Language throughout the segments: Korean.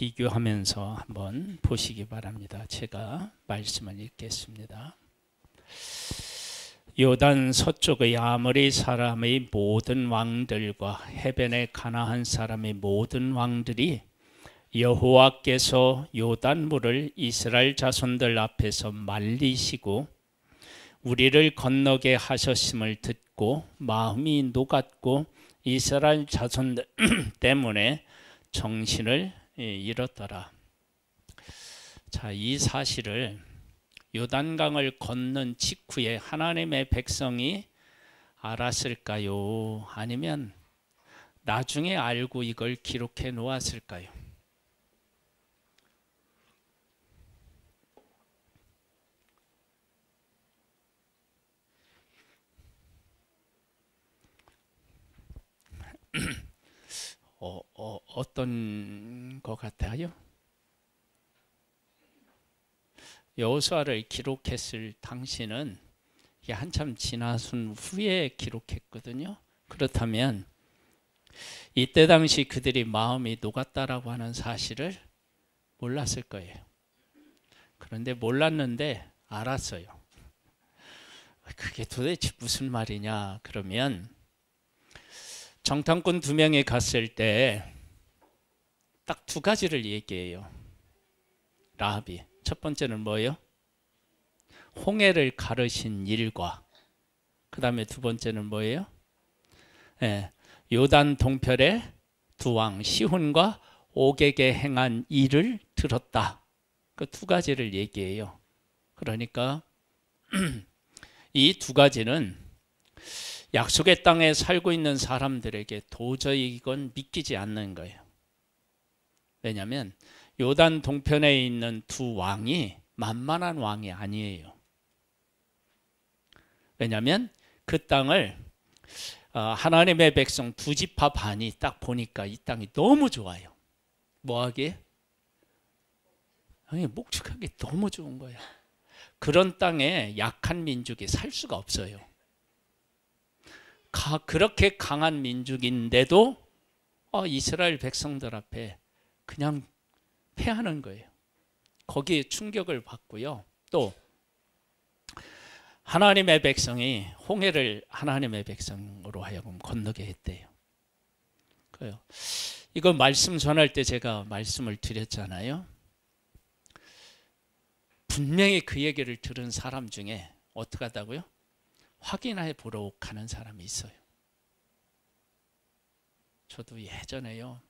비교하면서 한번 보시기 바랍니다. 제가 말씀을 읽겠습니다. 요단 서쪽의 아모리 사람의 모든 왕들과 해변의 가나안 사람의 모든 왕들이 여호와께서 요단물을 이스라엘 자손들 앞에서 말리시고 우리를 건너게 하셨음을 듣고 마음이 녹았고 이스라엘 자손들 때문에 정신을 잃었더라. 자, 이 사실을 요단강을 건넌 직후에 하나님의 백성이 알았을까요? 아니면 나중에 알고 이걸 기록해 놓았을까요? 어떤 것 같아요? 여호수아를 기록했을 당시는 이게 한참 지나선 후에 기록했거든요. 그렇다면 이때 당시 그들이 마음이 녹았다라고 하는 사실을 몰랐을 거예요. 그런데 몰랐는데 알았어요. 그게 도대체 무슨 말이냐? 그러면 정탐꾼 2명이 갔을 때 딱 2가지를 얘기해요. 라합이. 첫 번째는 뭐예요? 홍해를 가르신 일과 그 다음에 2번째는 뭐예요? 요단 동편의 2왕 시혼과 옥에게 행한 일을 들었다. 그 2가지를 얘기해요. 그러니까 이 2가지는 약속의 땅에 살고 있는 사람들에게 도저히 이건 믿기지 않는 거예요. 왜냐하면 요단 동편에 있는 2왕이 만만한 왕이 아니에요. 왜냐하면 그 땅을 하나님의 백성 2지파 반이 딱 보니까 이 땅이 너무 좋아요. 뭐하게? 목축하기 너무 좋은 거야. 그런 땅에 약한 민족이 살 수가 없어요. 그렇게 강한 민족인데도 이스라엘 백성들 앞에 그냥 패하는 거예요. 거기에 충격을 받고요. 또 하나님의 백성이 홍해를 하나님의 백성으로 하여금 건너게 했대요. 이거 말씀 전할 때 제가 말씀을 드렸잖아요. 분명히 그 얘기를 들은 사람 중에 어떻게 하다고요? 확인해 보러 가는 사람이 있어요. 저도 예전에요.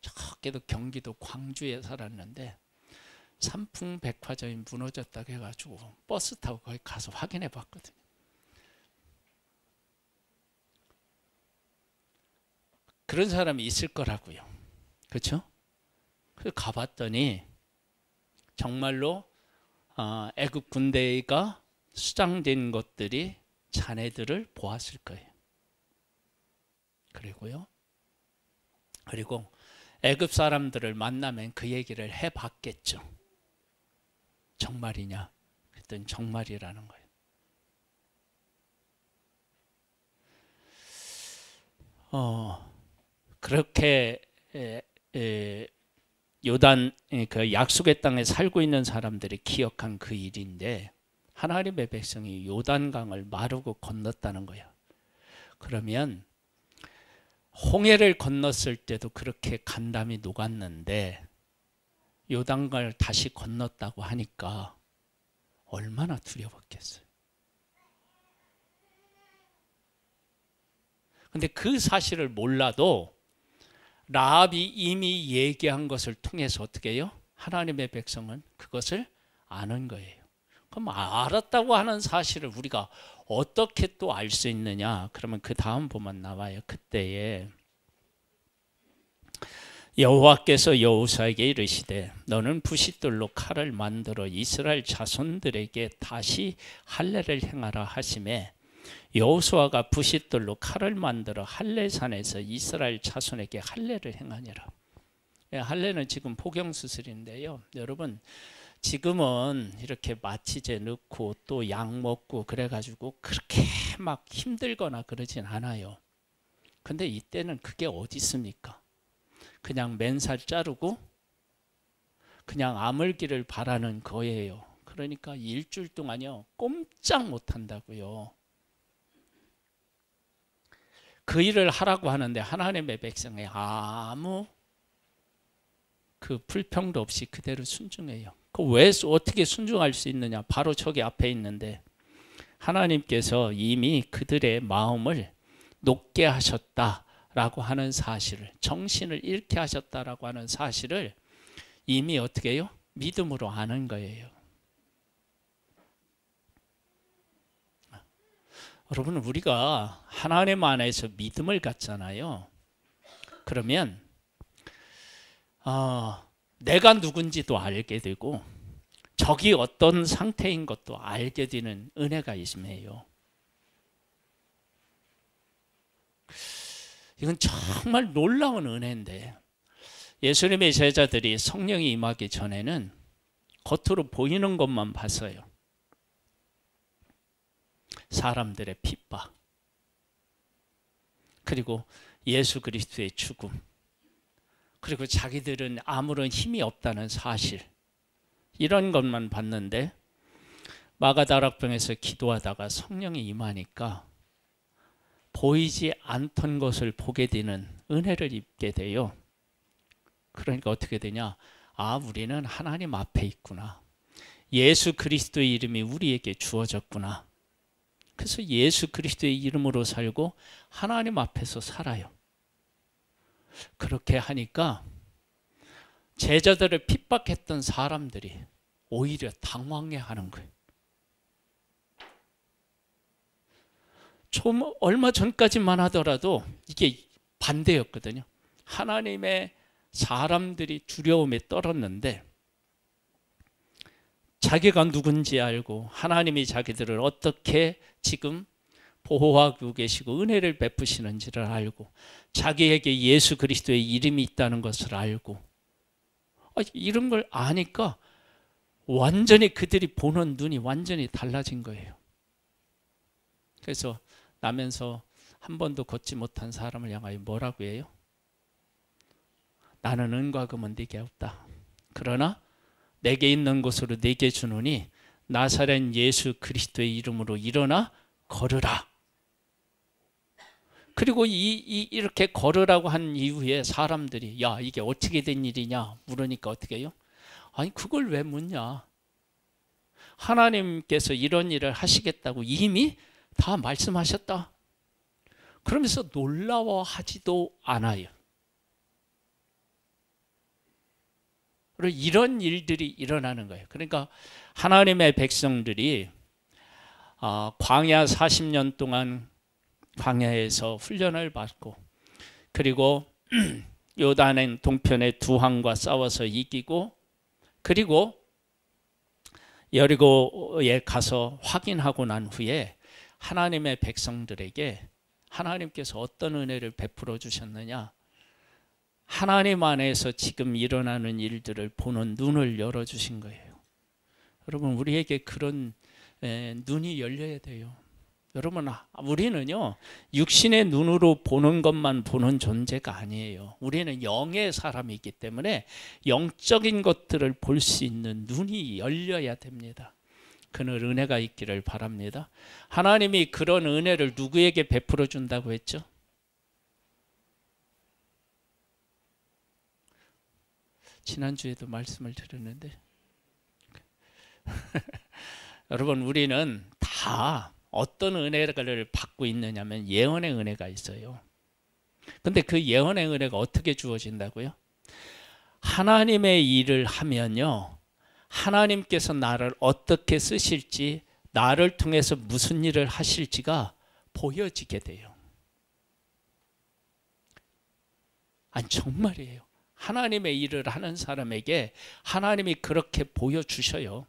저기도 경기도 광주에 살았는데 삼풍백화점이 무너졌다고 해가지고 버스 타고 거기 가서 확인해 봤거든요. 그런 사람이 있을 거라고요. 그렇죠? 그래서 가봤더니 정말로 애국 군대가 수장된 것들이 자네들을 보았을 거예요. 그리고 애굽 사람들을 만나면 그 얘기를 해봤겠죠. 정말이냐? 그랬더니 정말이라는 거예요. 그렇게 요단 그 약속의 땅에 살고 있는 사람들이 기억한 그 일인데 하나님의 백성이 요단강을 마르고 건넜다는 거야. 그러면 홍해를 건넜을 때도 그렇게 간담이 녹았는데 요단강을 다시 건넜다고 하니까 얼마나 두려웠겠어요. 근데 그 사실을 몰라도 라합이 이미 얘기한 것을 통해서 어떻게 해요? 하나님의 백성은 그것을 아는 거예요. 그럼 알았다고 하는 사실을 우리가 어떻게 또 알 수 있느냐? 그러면 그 다음 보면 나와요. 그때에 여호와께서 여호수아에게 이르시되 너는 부싯돌로 칼을 만들어 이스라엘 자손들에게 다시 할례를 행하라 하시매 여호수아가 부싯돌로 칼을 만들어 할례산에서 이스라엘 자손에게 할례를 행하니라. 할례는 지금 포경수술인데요. 여러분 지금은 이렇게 마취제 넣고 또 약 먹고 그래가지고 그렇게 막 힘들거나 그러진 않아요. 근데 이때는 그게 어디 있습니까? 그냥 맨살 자르고 그냥 아물기를 바라는 거예요. 그러니까 일주일 동안요 꼼짝 못한다고요. 그 일을 하라고 하는데 하나님의 백성이 아무 그 불평도 없이 그대로 순종해요. 그 왜 어떻게 순종할 수 있느냐? 바로 저기 앞에 있는데 하나님께서 이미 그들의 마음을 높게 하셨다라고 하는 사실을, 정신을 잃게 하셨다라고 하는 사실을 이미 어떻게 해요? 믿음으로 아는 거예요. 여러분, 우리가 하나님 안에서 믿음을 갖잖아요. 그러면 내가 누군지도 알게 되고 적이 어떤 상태인 것도 알게 되는 은혜가 있음이에요. 이건 정말 놀라운 은혜인데 예수님의 제자들이 성령이 임하기 전에는 겉으로 보이는 것만 봤어요. 사람들의 핍박, 그리고 예수 그리스도의 죽음, 그리고 자기들은 아무런 힘이 없다는 사실, 이런 것만 봤는데 마가다락방에서 기도하다가 성령이 임하니까 보이지 않던 것을 보게 되는 은혜를 입게 돼요. 그러니까 어떻게 되냐? 우리는 하나님 앞에 있구나. 예수 그리스도의 이름이 우리에게 주어졌구나. 그래서 예수 그리스도의 이름으로 살고 하나님 앞에서 살아요. 그렇게 하니까 제자들을 핍박했던 사람들이 오히려 당황해하는 거예요. 좀 얼마 전까지만 하더라도 이게 반대였거든요. 하나님의 사람들이 두려움에 떨었는데 자기가 누군지 알고 하나님이 자기들을 어떻게 지금 보호하고 계시고 은혜를 베푸시는지를 알고 자기에게 예수 그리스도의 이름이 있다는 것을 알고 이런 걸 아니까 완전히 그들이 보는 눈이 완전히 달라진 거예요. 그래서 나면서 한 번도 걷지 못한 사람을 향하여 뭐라고 해요? 나는 은과 금은 네게 없다. 그러나 내게 있는 것으로 네게 주노니 나사렛 예수 그리스도의 이름으로 일어나 걸으라. 그리고 이렇게 걸으라고 한 이후에 사람들이 야 이게 어떻게 된 일이냐 물으니까 어떻게 해요? 아니 그걸 왜 묻냐? 하나님께서 이런 일을 하시겠다고 이미 다 말씀하셨다. 그러면서 놀라워하지도 않아요. 그리고 이런 일들이 일어나는 거예요. 그러니까 하나님의 백성들이 광야 40년 동안 광야에서 훈련을 받고 그리고 요단행 동편의 두 왕과 싸워서 이기고 그리고 여리고에 가서 확인하고 난 후에 하나님의 백성들에게 하나님께서 어떤 은혜를 베풀어 주셨느냐? 하나님 안에서 지금 일어나는 일들을 보는 눈을 열어주신 거예요. 여러분 우리에게 그런 눈이 열려야 돼요. 여러분 우리는요 육신의 눈으로 보는 것만 보는 존재가 아니에요. 우리는 영의 사람이기 때문에 영적인 것들을 볼 수 있는 눈이 열려야 됩니다. 그는 은혜가 있기를 바랍니다. 하나님이 그런 은혜를 누구에게 베풀어 준다고 했죠? 지난주에도 말씀을 드렸는데 여러분 우리는 다 어떤 은혜를 받고 있느냐면 예언의 은혜가 있어요. 근데 그 예언의 은혜가 어떻게 주어진다고요? 하나님의 일을 하면요 하나님께서 나를 어떻게 쓰실지 나를 통해서 무슨 일을 하실지가 보여지게 돼요. 아니 정말이에요. 하나님의 일을 하는 사람에게 하나님이 그렇게 보여주셔요.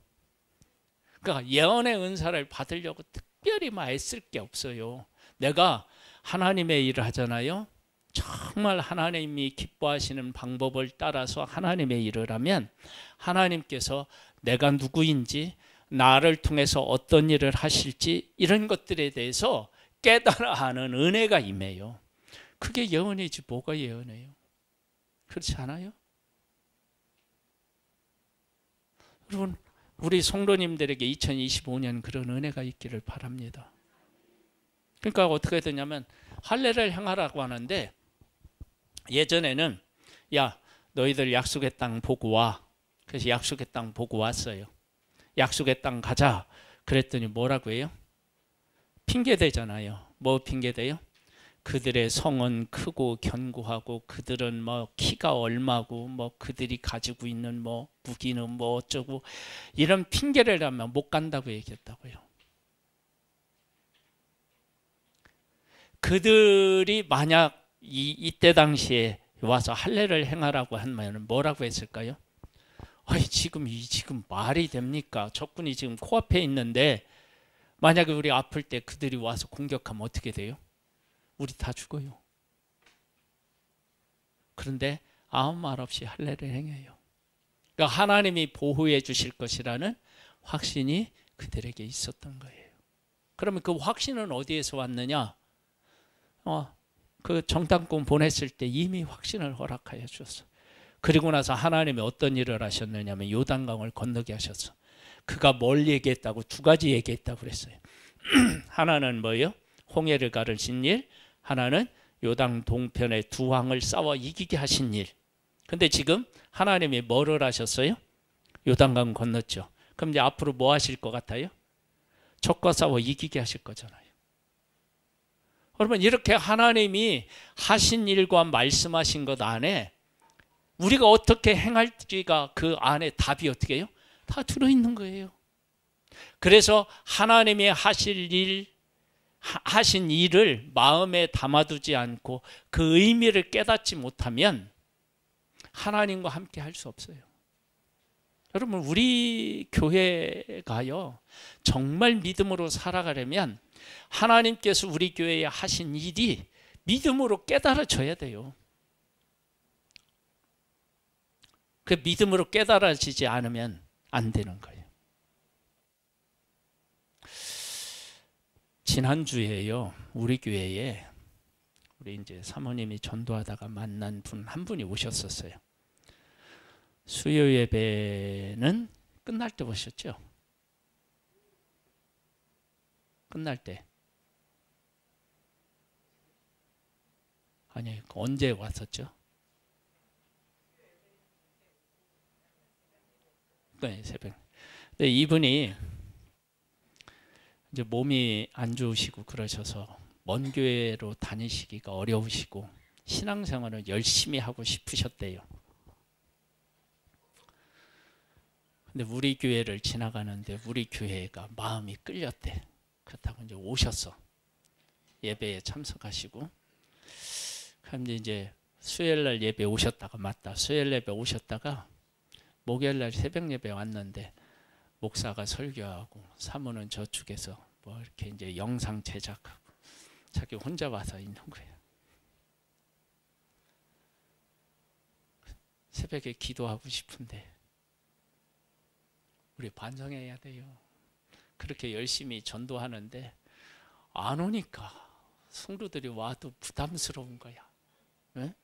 그러니까 예언의 은사를 받으려고 특별히 애쓸 게 없어요. 내가 하나님의 일을 하잖아요. 정말 하나님이 기뻐하시는 방법을 따라서 하나님의 일을 하면 하나님께서 내가 누구인지 나를 통해서 어떤 일을 하실지 이런 것들에 대해서 깨달아 하는 은혜가 임해요. 그게 예언이지 뭐가 예언이에요? 그렇지 않아요? 여러분, 우리 성도님들에게 2025년 그런 은혜가 있기를 바랍니다. 그러니까 어떻게 되냐면 할례를 행하라고 하는데, 예전에는 야, 너희들 약속의 땅 보고 와. 그래서 약속의 땅 보고 왔어요. 약속의 땅 가자. 그랬더니 뭐라고 해요? 핑계 대잖아요. 뭐 핑계 대요? 그들의 성은 크고 견고하고 그들은 뭐 키가 얼마고 뭐 그들이 가지고 있는 뭐 무기는 뭐 어쩌고, 이런 핑계를 하면 못 간다고 얘기했다고요. 그들이 만약 이때 당시에 와서 할례를 행하라고 하면 뭐라고 했을까요? 아니, 지금 말이 됩니까? 적군이 지금 코앞에 있는데 만약에 우리 아플 때 그들이 와서 공격하면 어떻게 돼요? 우리 다 죽어요. 그런데 아무 말 없이 할례를 행해요. 그러니까 하나님이 보호해 주실 것이라는 확신이 그들에게 있었던 거예요. 그러면 그 확신은 어디에서 왔느냐? 그 정탐꾼 보냈을 때 이미 확신을 허락하여 주셨어. 그리고 나서 하나님이 어떤 일을 하셨느냐면 요단강을 건너게 하셨어. 그가 뭘 얘기했다고? 두 가지 얘기했다고 그랬어요. 하나는 뭐예요? 홍해를 가르신 일, 하나는 요단 동편의 두 왕을 싸워 이기게 하신 일. 근데 지금 하나님이 뭐를 하셨어요? 요단강 건넜죠. 그럼 이제 앞으로 뭐 하실 것 같아요? 적과 싸워 이기게 하실 거잖아요. 여러분, 이렇게 하나님이 하신 일과 말씀하신 것 안에 우리가 어떻게 행할지가 그 안에 답이 어떻게 해요? 다 들어있는 거예요. 그래서 하나님이 하신 일을 마음에 담아두지 않고 그 의미를 깨닫지 못하면 하나님과 함께 할 수 없어요. 여러분, 우리 교회가요, 정말 믿음으로 살아가려면 하나님께서 우리 교회에 하신 일이 믿음으로 깨달아져야 돼요. 그 믿음으로 깨달아지지 않으면 안 되는 거예요. 지난주에요, 우리 교회에 우리 이제 사모님이 전도하다가 만난 분 한 분이 오셨었어요. 수요 예배는 끝날 때 오셨죠? 끝날 때. 아니, 언제 왔었죠? 네, 새벽. 근데 이분이 이제 몸이 안 좋으시고 그러셔서 먼 교회로 다니시기가 어려우시고 신앙생활을 열심히 하고 싶으셨대요. 근데 우리 교회를 지나가는데 우리 교회가 마음이 끌렸대. 그렇다고 이제 오셨어. 예배에 참석하시고. 그럼 이제 수요일날 예배 오셨다가, 맞다, 수요일 예배 오셨다가 목요일날 새벽 예배 왔는데 목사가 설교하고 사모는 저쪽에서 뭐 이렇게 이제 영상 제작하고 자기 혼자 와서 있는 거예요. 새벽에 기도하고 싶은데 우리 반성해야 돼요. 그렇게 열심히 전도하는데 안 오니까 성도들이 와도 부담스러운 거야. 네?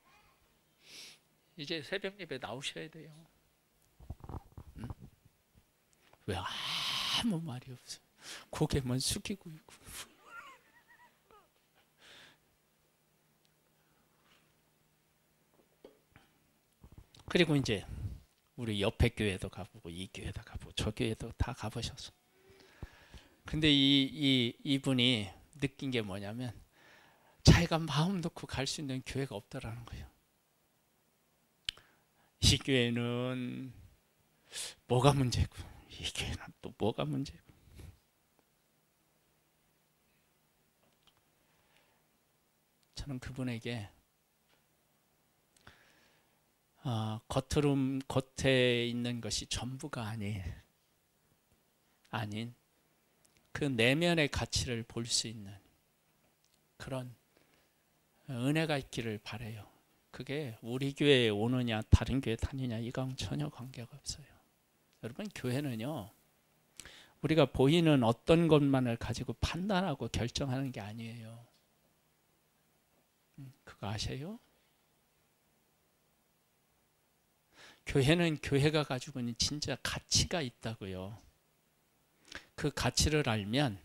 이제 새벽 예배 나오셔야 돼요. 응? 왜 아무 말이 없어? 고개만 숙이고 있고. 그리고 이제 우리 옆에 교회도 가보고 이 교회도 가보고 저 교회도 다 가보셨어. 근데 이분이 느낀 게 뭐냐면 자기가 마음 놓고 갈 수 있는 교회가 없더라는 거예요. 이 교회는 뭐가 문제고 이 교회는 또 뭐가 문제고. 저는 그분에게 겉에 있는 것이 전부가 아닌 그 내면의 가치를 볼 수 있는 그런 은혜가 있기를 바라요. 그게 우리 교회에 오느냐 다른 교회 다니냐 이건 전혀 관계가 없어요. 여러분, 교회는요, 우리가 보이는 어떤 것만을 가지고 판단하고 결정하는 게 아니에요. 그거 아세요? 교회는 교회가 가지고 있는 진짜 가치가 있다고요. 그 가치를 알면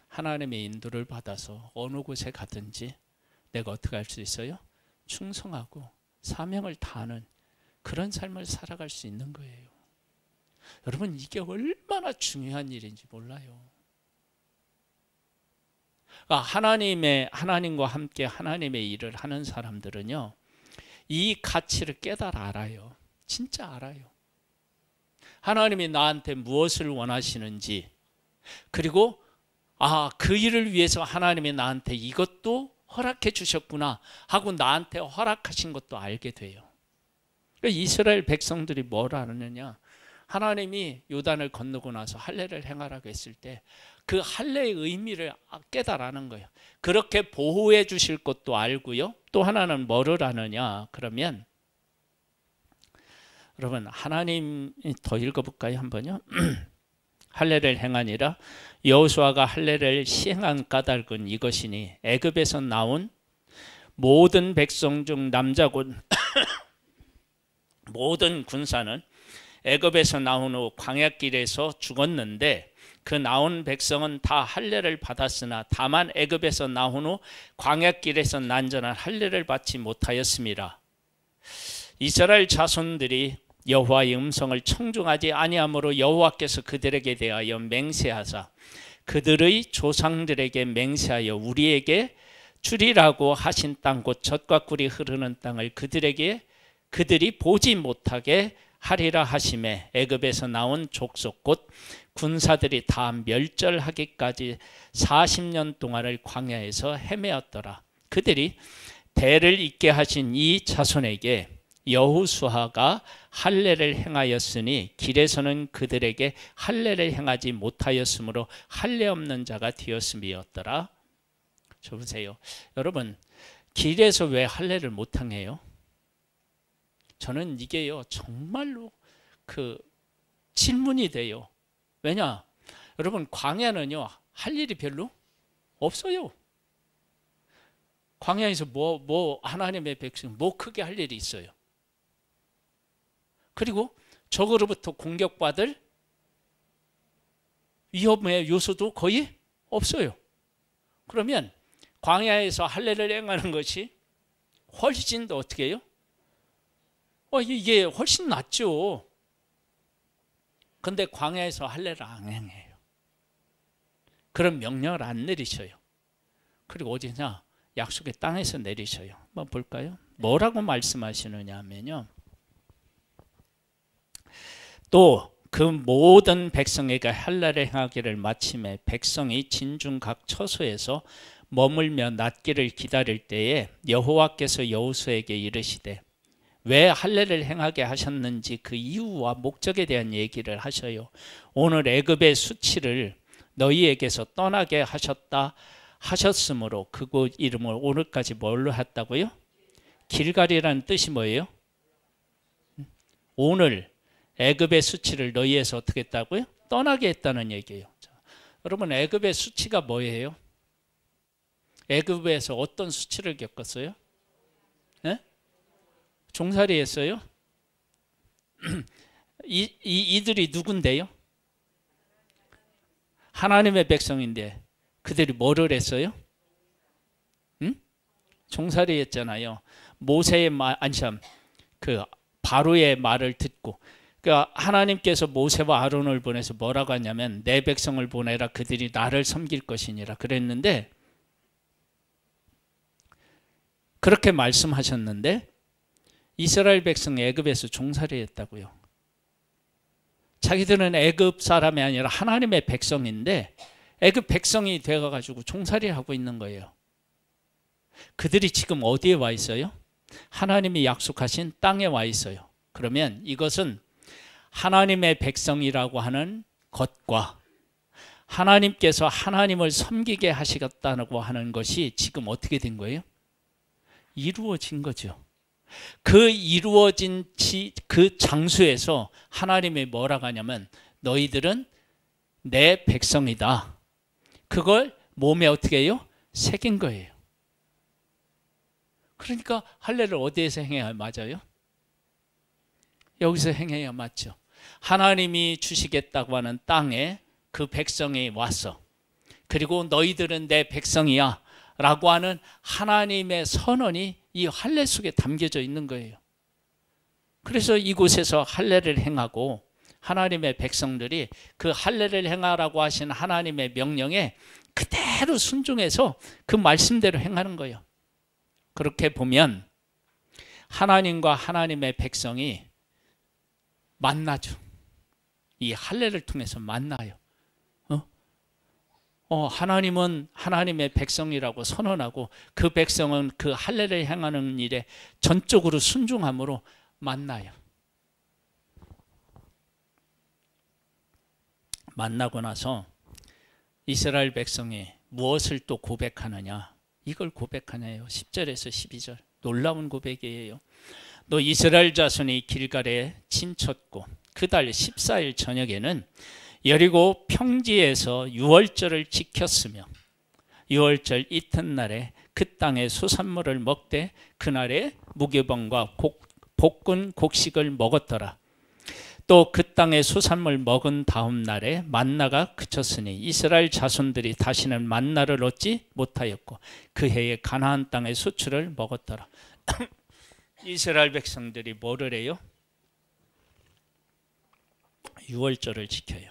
하나님의 인도를 받아서 어느 곳에 가든지 내가 어떻게 할 수 있어요? 충성하고 사명을 다하는 그런 삶을 살아갈 수 있는 거예요. 여러분, 이게 얼마나 중요한 일인지 몰라요. 하나님과 함께 하나님의 일을 하는 사람들은요, 이 가치를 깨달아 알아요. 진짜 알아요. 하나님이 나한테 무엇을 원하시는지, 그리고 그 일을 위해서 하나님이 나한테 이것도 허락해 주셨구나 하고 나한테 허락하신 것도 알게 돼요. 이스라엘 백성들이 뭘 아느냐? 하나님이 요단을 건너고 나서 할례를 행하라고 했을 때 그 할례의 의미를 깨달아는 거예요. 그렇게 보호해 주실 것도 알고요. 또 하나는 뭐를 아느냐? 그러면 여러분, 하나님 더 읽어볼까요? 한번요. 할례를 행하니라. 여호수아가 할례를 시행한 까닭은 이것이니 애굽에서 나온 모든 백성 중 남자군 모든 군사는 애굽에서 나온 후 광야길에서 죽었는데 그 나온 백성은 다 할례를 받았으나 다만 애굽에서 나온 후 광야길에서 난전한 할례를 받지 못하였습니다. 이스라엘 자손들이 여호와의 음성을 청중하지 아니함으로 여호와께서 그들에게 대하여 맹세하사 그들의 조상들에게 맹세하여 우리에게 주리라고 하신 땅 곧 젖과 꿀이 흐르는 땅을 그들이 보지 못하게 하리라 하심에 애굽에서 나온 족속 곧 군사들이 다 멸절하기까지 40년 동안을 광야에서 헤매었더라. 그들이 대를 잇게 하신 이 자손에게 여호수아가 할례를 행하였으니 길에서는 그들에게 할례를 행하지 못하였으므로 할례 없는 자가 되었음이었더라. 저 보세요. 여러분, 길에서 왜 할례를 못 행해요? 저는 이게요 정말로 질문이 돼요. 왜냐? 여러분, 광야는요 할 일이 별로 없어요. 광야에서 하나님의 백성 크게 할 일이 있어요. 그리고 적으로부터 공격받을 위험의 요소도 거의 없어요. 그러면 광야에서 할례를 행하는 것이 훨씬 더 어떻게 해요? 이게 훨씬 낫죠. 근데 광야에서 할례를 안 행해요. 그런 명령을 안 내리셔요. 그리고 어디냐? 약속의 땅에서 내리셔요. 한번 볼까요? 뭐라고 말씀하시느냐 하면요. 또 그 모든 백성에게 할례를 행하기를 마침에 백성이 진중 각 처소에서 머물며 낫기를 기다릴 때에 여호와께서 여호수아에게 이르시되 왜 할례를 행하게 하셨는지 그 이유와 목적에 대한 얘기를 하셔요. 오늘 애굽의 수치를 너희에게서 떠나게 하셨으므로 그곳 이름을 오늘까지 뭘로 했다고요? 길갈이라는 뜻이 뭐예요? 오늘 애굽의 수치를 너희에서 어떻게 했다고요? 떠나게 했다는 얘기예요. 자, 여러분, 애굽의 수치가 뭐예요? 애굽에서 어떤 수치를 겪었어요? 네? 종살이 했어요? 이들이 누군데요? 하나님의 백성인데 그들이 뭐를 했어요? 종살이 했잖아요. 모세의 바로의 말을 듣고, 그러니까 하나님께서 모세와 아론을 보내서 뭐라고 하냐면 내 백성을 보내라 그들이 나를 섬길 것이니라 그랬는데, 그렇게 말씀하셨는데 이스라엘 백성이 애굽에서 종살이 했다고요. 자기들은 애굽 사람이 아니라 하나님의 백성인데 애굽 백성이 되어가지고 종살이하고 있는 거예요. 그들이 지금 어디에 와 있어요? 하나님이 약속하신 땅에 와 있어요. 그러면 이것은 하나님의 백성이라고 하는 것과 하나님께서 하나님을 섬기게 하시겠다고 하는 것이 지금 어떻게 된 거예요? 이루어진 거죠. 그 이루어진 그 장소에서 하나님이 뭐라고 하냐면 너희들은 내 백성이다. 그걸 몸에 어떻게 해요? 새긴 거예요. 그러니까 할례를 어디에서 행해야 맞아요? 여기서 행해야 맞죠. 하나님이 주시겠다고 하는 땅에 그 백성이 왔어. 그리고 너희들은 내 백성이야 라고 하는 하나님의 선언이 이 할례 속에 담겨져 있는 거예요. 그래서 이곳에서 할례를 행하고 하나님의 백성들이 그 할례를 행하라고 하신 하나님의 명령에 그대로 순종해서 그 말씀대로 행하는 거예요. 그렇게 보면 하나님과 하나님의 백성이 만나죠. 이 할례를 통해서 만나요. 하나님은 하나님의 백성이라고 선언하고 그 백성은 그 할례를 행하는 일에 전적으로 순종함으로 만나요. 만나고 나서 이스라엘 백성이 무엇을 또 고백하느냐, 이걸 고백하냐요. 10절에서 12절 놀라운 고백이에요. 너 이스라엘 자손이 길갈에 진쳤고 그달 14일 저녁에는 여리고 평지에서 유월절을 지켰으며 유월절 이튿날에 그 땅의 수산물을 먹되 그날에 무교병과 볶은 곡식을 먹었더라. 또 그 땅의 수산물 먹은 다음 날에 만나가 그쳤으니 이스라엘 자손들이 다시는 만나를 얻지 못하였고 그 해에 가나안 땅의 수출을 먹었더라. 이스라엘 백성들이 뭐를 해요? 유월절을 지켜요.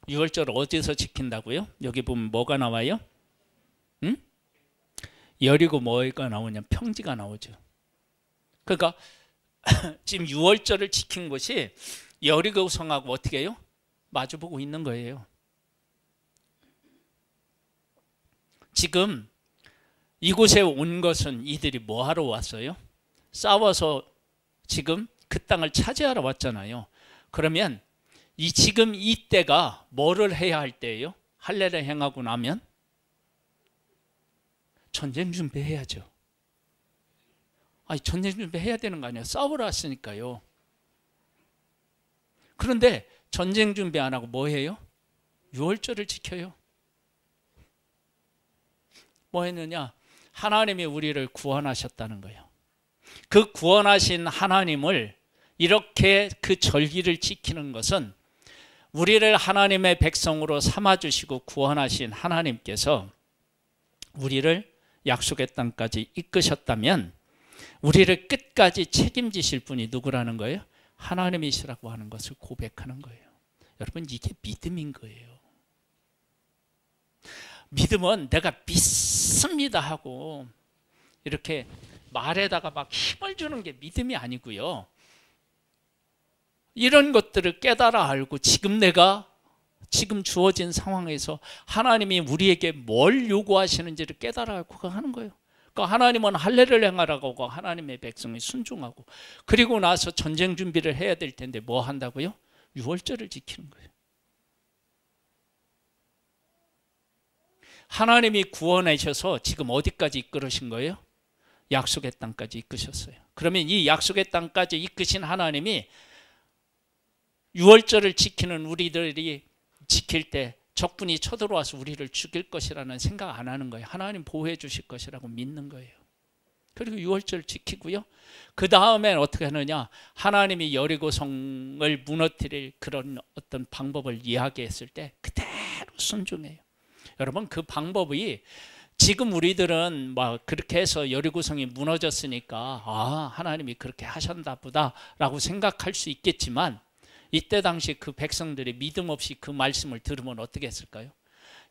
유월절 어디서 지킨다고요? 여기 보면 뭐가 나와요? 응? 여리고 뭐가 나오냐? 평지가 나오죠. 그러니까 지금 유월절을 지킨 곳이 여리고 성하고 어떻게 해요? 마주보고 있는 거예요. 지금 이곳에 온 것은 이들이 뭐 하러 왔어요? 싸워서 지금 그 땅을 차지하러 왔잖아요. 그러면 지금 이때가 뭐를 해야 할 때예요? 할례를 행하고 나면 전쟁 준비해야죠. 아니, 전쟁 준비해야 되는 거 아니에요? 싸우러 왔으니까요. 그런데 전쟁 준비 안 하고 뭐 해요? 유월절을 지켜요. 뭐 했느냐? 하나님이 우리를 구원하셨다는 거예요. 그 구원하신 하나님을 이렇게 그 절기를 지키는 것은 우리를 하나님의 백성으로 삼아주시고 구원하신 하나님께서 우리를 약속의 땅까지 이끄셨다면 우리를 끝까지 책임지실 분이 누구라는 거예요? 하나님이시라고 하는 것을 고백하는 거예요. 여러분, 이게 믿음인 거예요. 믿음은 내가 믿습니다 하고 이렇게 말에다가 막 힘을 주는 게 믿음이 아니고요. 이런 것들을 깨달아 알고 지금 주어진 상황에서 하나님이 우리에게 뭘 요구하시는지를 깨달아 알고 그거 하는 거예요. 그러니까 하나님은 할례를 행하라고 하고 하나님의 백성이 순종하고 그리고 나서 전쟁 준비를 해야 될 텐데 뭐 한다고요? 유월절을 지키는 거예요. 하나님이 구원하셔서 지금 어디까지 이끌으신 거예요? 약속의 땅까지 이끄셨어요. 그러면 이 약속의 땅까지 이끄신 하나님이 유월절을 지키는 우리들이 지킬 때 적군이 쳐들어와서 우리를 죽일 것이라는 생각 안 하는 거예요. 하나님 보호해 주실 것이라고 믿는 거예요. 그리고 유월절 지키고요. 그 다음엔 어떻게 하느냐? 하나님이 여리고성을 무너뜨릴 그런 어떤 방법을 이야기했을 때 그대로 순종해요. 여러분, 그 방법이 지금 우리들은 막 그렇게 해서 여리고성이 무너졌으니까 하나님이 그렇게 하셨나 보다라고 생각할 수 있겠지만 이때 당시 그 백성들이 믿음 없이 그 말씀을 들으면 어떻게 했을까요?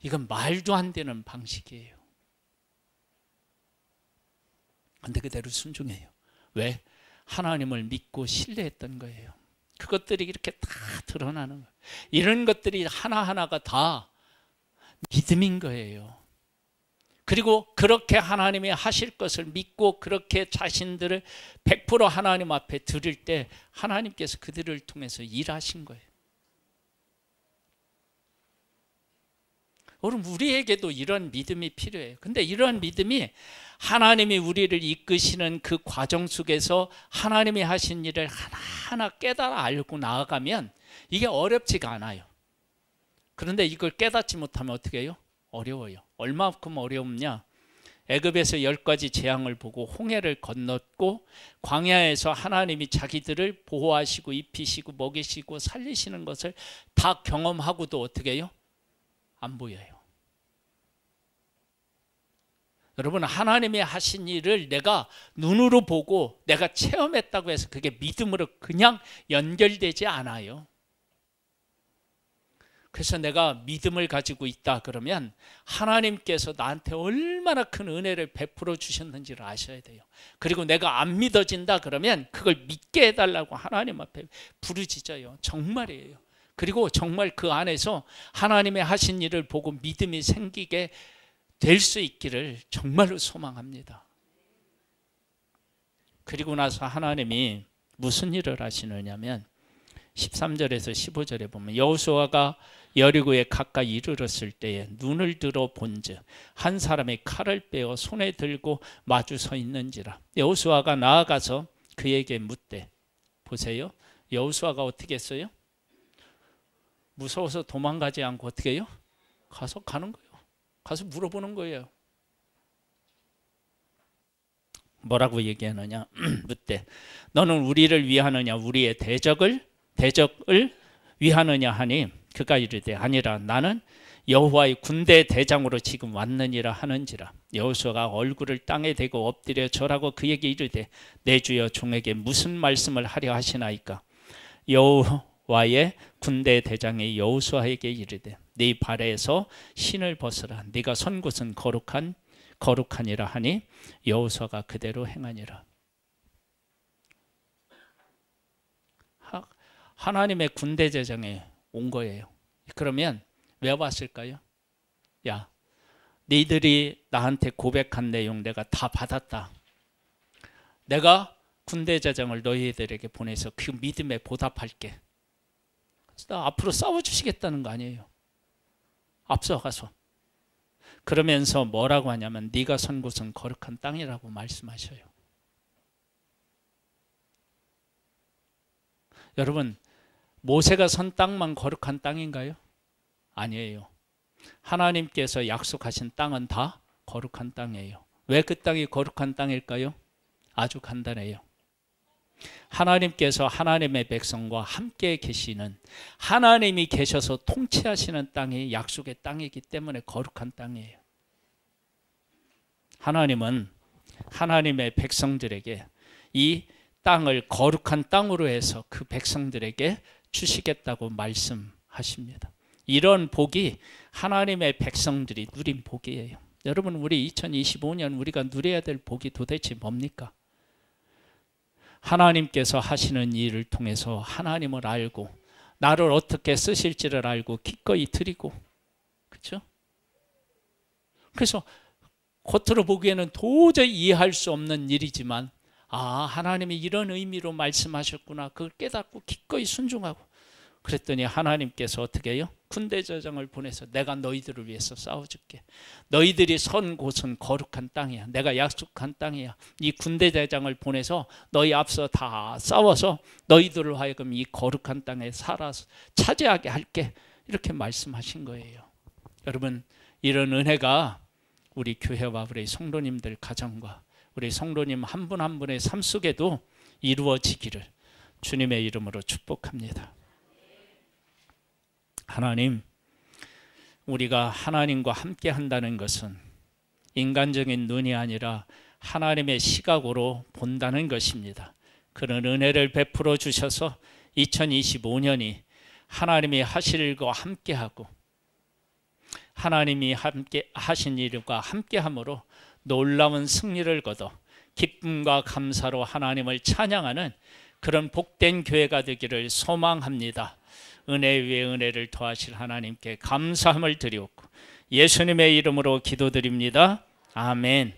이건 말도 안 되는 방식이에요. 근데 그대로 순종해요. 왜? 하나님을 믿고 신뢰했던 거예요. 그것들이 이렇게 다 드러나는 거예요. 이런 것들이 하나하나가 다 믿음인 거예요. 그리고 그렇게 하나님이 하실 것을 믿고 그렇게 자신들을 100% 하나님 앞에 드릴 때 하나님께서 그들을 통해서 일하신 거예요. 여러분, 우리에게도 이런 믿음이 필요해요. 근데 이런 믿음이 하나님이 우리를 이끄시는 그 과정 속에서 하나님이 하신 일을 하나하나 깨달아 알고 나아가면 이게 어렵지가 않아요. 그런데 이걸 깨닫지 못하면 어떻게 해요? 어려워요. 얼마만큼 어려움냐? 애굽에서 10가지 재앙을 보고 홍해를 건넜고 광야에서 하나님이 자기들을 보호하시고 입히시고 먹이시고 살리시는 것을 다 경험하고도 어떻게 해요? 안 보여요. 여러분, 하나님이 하신 일을 내가 눈으로 보고 내가 체험했다고 해서 그게 믿음으로 그냥 연결되지 않아요. 그래서 내가 믿음을 가지고 있다 그러면 하나님께서 나한테 얼마나 큰 은혜를 베풀어 주셨는지를 아셔야 돼요. 그리고 내가 안 믿어진다 그러면 그걸 믿게 해달라고 하나님 앞에 부르짖어요. 정말이에요. 그리고 정말 그 안에서 하나님의 하신 일을 보고 믿음이 생기게 될 수 있기를 정말로 소망합니다. 그리고 나서 하나님이 무슨 일을 하시느냐면 13절에서 15절에 보면 여호수아가 여리고에 가까이 이르렀을 때에 눈을 들어 본즉 한 사람이 칼을 빼어 손에 들고 마주 서 있는지라. 여호수아가 나아가서 그에게 묻되, 보세요, 여호수아가 어떻게 했어요? 무서워서 도망가지 않고 어떻게 해요? 가서 가는 거예요. 가서 물어보는 거예요. 뭐라고 얘기하느냐? 묻되 너는 우리를 위하느냐 우리의 대적을 위하느냐 하니 그가 이르되 아니라 나는 여호와의 군대 대장으로 지금 왔느니라 하는지라. 여호수아가 얼굴을 땅에 대고 엎드려 절하고 그에게 이르되 내 주여 종에게 무슨 말씀을 하려 하시나이까. 여호와의 군대 대장이 여호수아에게 이르되 네 발에서 신을 벗으라. 네가 선 곳은 거룩하니라 하니 여호수아가 그대로 행하니라. 하나님의 군대 대장에 온 거예요. 그러면 왜 왔을까요? 야, 너희들이 나한테 고백한 내용 내가 다 받았다. 내가 군대 대장을 너희들에게 보내서 그 믿음에 보답할게. 그래서 앞으로 싸워주시겠다는 거 아니에요. 앞서가서. 그러면서 뭐라고 하냐면 네가 선 곳은 거룩한 땅이라고 말씀하셔요. 여러분, 모세가 선 땅만 거룩한 땅인가요? 아니에요. 하나님께서 약속하신 땅은 다 거룩한 땅이에요. 왜 그 땅이 거룩한 땅일까요? 아주 간단해요. 하나님께서 하나님의 백성과 함께 계시는, 하나님이 계셔서 통치하시는 땅이 약속의 땅이기 때문에 거룩한 땅이에요. 하나님은 하나님의 백성들에게 이 땅을 거룩한 땅으로 해서 그 백성들에게 주시겠다고 말씀하십니다. 이런 복이 하나님의 백성들이 누린 복이에요. 여러분, 우리 2025년 우리가 누려야 될 복이 도대체 뭡니까? 하나님께서 하시는 일을 통해서 하나님을 알고 나를 어떻게 쓰실지를 알고 기꺼이 드리고, 그렇죠? 그래서 겉으로 보기에는 도저히 이해할 수 없는 일이지만 하나님이 이런 의미로 말씀하셨구나, 그걸 깨닫고 기꺼이 순종하고, 그랬더니 하나님께서 어떻게 해요? 군대 대장을 보내서 내가 너희들을 위해서 싸워줄게. 너희들이 선 곳은 거룩한 땅이야. 내가 약속한 땅이야. 이 군대 대장을 보내서 너희 앞서 다 싸워서 너희들을 하여금 이 거룩한 땅에 살아서 차지하게 할게. 이렇게 말씀하신 거예요. 여러분, 이런 은혜가 우리 교회와 우리 성도님들 가정과 우리 성도님 한 분 한 분의 삶 속에도 이루어지기를 주님의 이름으로 축복합니다. 하나님, 우리가 하나님과 함께 한다는 것은 인간적인 눈이 아니라 하나님의 시각으로 본다는 것입니다. 그런 은혜를 베풀어 주셔서 2025년이 하나님이 하실 일과 함께하고 하나님이 함께 하신 일과 함께함으로 놀라운 승리를 거둬 기쁨과 감사로 하나님을 찬양하는 그런 복된 교회가 되기를 소망합니다. 은혜 위에 은혜를 더하실 하나님께 감사함을 드리옵고 예수님의 이름으로 기도드립니다. 아멘.